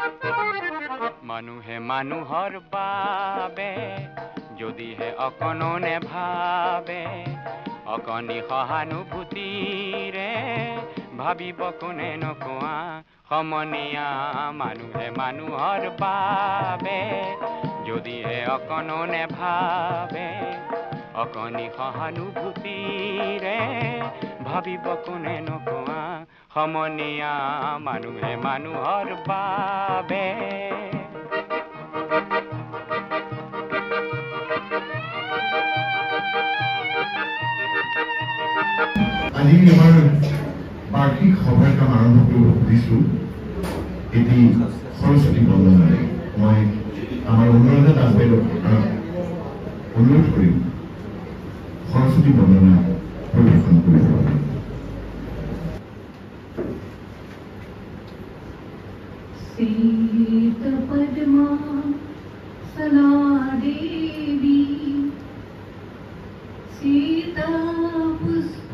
মানুহে মানুহৰ বাবে যদিহে অকণো নেভাবে অকণি সহানুভূতিৰে ভাবিব কোনে নকোৱা সমনীয়া মানুহে মানুহৰ বাবে যদিহে অকণো নেভাবে অকণি সহানুভূতিৰে ভাবিব কোনে নকোৱা সমনীয়া মানুহে মানুহৰ বাবে আজি আমাৰ বাৰ্ষিক সভাৰ কাম আৰম্ভ কৰিব খুজিছোঁ এটি সৰস্বতী বন্দনাৰে মই আমাৰ অনুৰাধা দাস বাইদেউক অনুৰোধ কৰিম সৰস্বতী বন্দনা পৰিৱেশন কৰিব বাবে सीत पद्मा सना देवी सीता पुष्प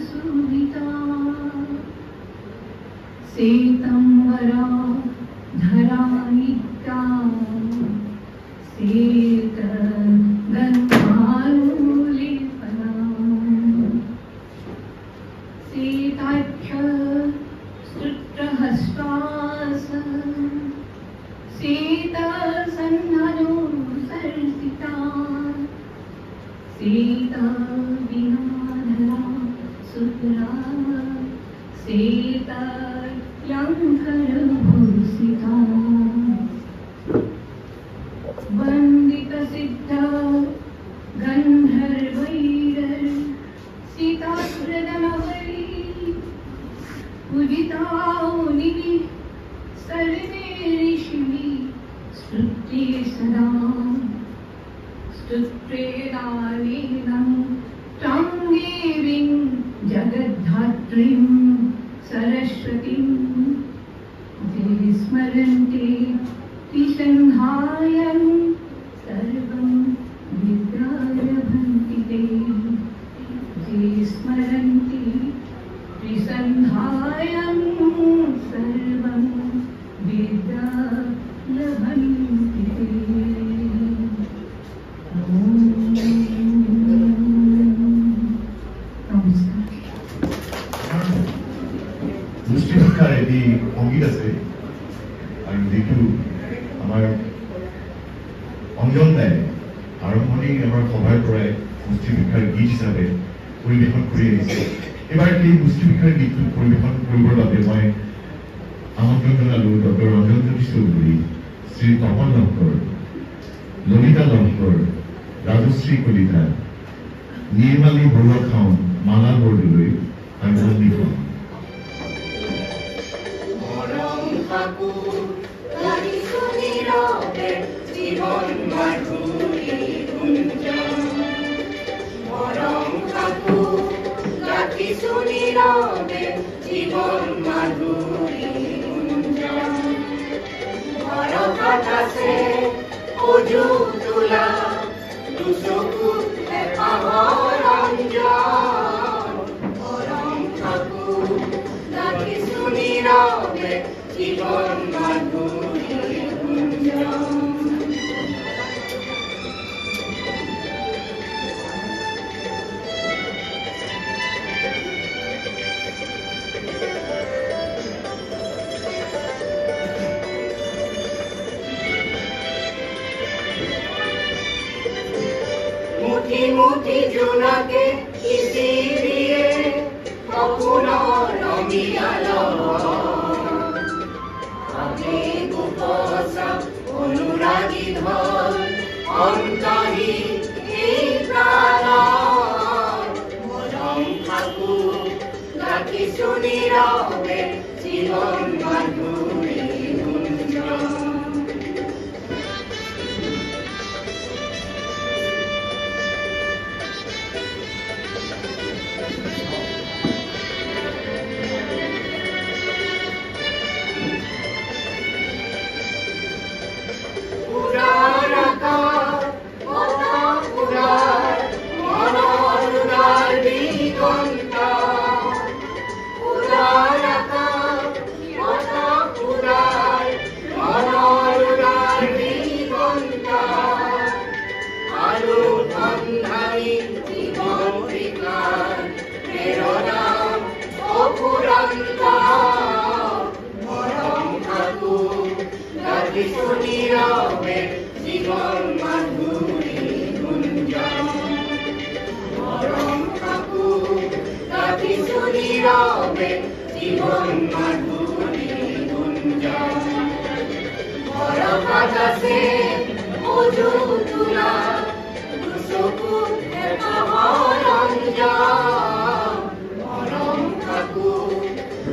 सुविता सीतंबरा धरायिका सीत गंधानुलेपना सीताख्य स्तुत्रहस्तास सीता सन्धनो सर्सिता सीता विनाधरा सुतरा सीता लंकर भूषिता वंदित सिद्ध गंधर्वैर सीता सुरदनवरी पूजिता मुनिः सर्वे ऋषिः स्तुत्ये सदा स्तुत्रे दानेनं तं देवीं जगद्धात्रीं सरस्वतीं ये स्मरन्ते त्रिसन्ध्यां सर्वं विद्यालभन्ति ते ये स्मरन्ति त्रिसन्ध्यां सर्वं विद्यालभन्ति ते মুষ্টিভিক্ষাৰ এটি সংগীত আছে আৰু যিটো আমাৰ অঞ্জন দাই আৰম্ভণি আমাৰ সভাৰ পৰাই মুষ্টিভিক্ষাৰ গীত হিচাপে পৰিৱেশন কৰি আহিছে এবাৰ সেই মুষ্টিভিক্ষাৰ গীতটো পৰিৱেশন কৰিবৰ বাবে মই আমন্ত্ৰণ জনালোঁ ডক্টৰ ৰঞ্জন জ্যোতি চৌধুৰী শ্ৰী তপন লহকৰ ললিতা লহকৰ ৰাজশ্ৰী কলিতা নিৰ্মালী বৰুৱা খাউন মালা বৰদলৈ আৰু সন্দীপ জীবন মাধুৰী আছে ওজু তোলা দুচকুত এপাহৰ অঞ্জন মৰম ঠাকুৰ ৰাখিছো নীৰৱে জীবন মাধুৰী গুঞ্জন মুঠি জোনাকে ইতি দিয়ে সপোনৰ ৰঙিয়াল আমি গোপচা অনুৰাগী ধৰ অন্তহী এই প্ৰাণৰ মৰম ঠাকুৰ ৰাখিছো নীৰৱে জীৱন মাধুৰী গুঞ্জন গাথিছো নীৰৱে জীৱন মাধুৰী গুঞ্জন মৰম সাকু গাথিছো নীৰৱে জীৱন মাধুৰী গুঞ্জন বৰষাত আছে মজু তোলা দুচকু এটা ৰঞ্জন মৰম সাকু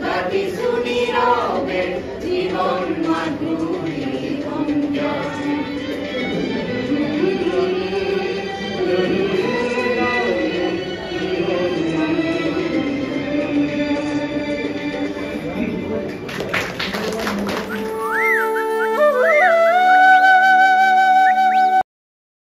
গাথিছো নীৰৱে জীৱন মাধুৰী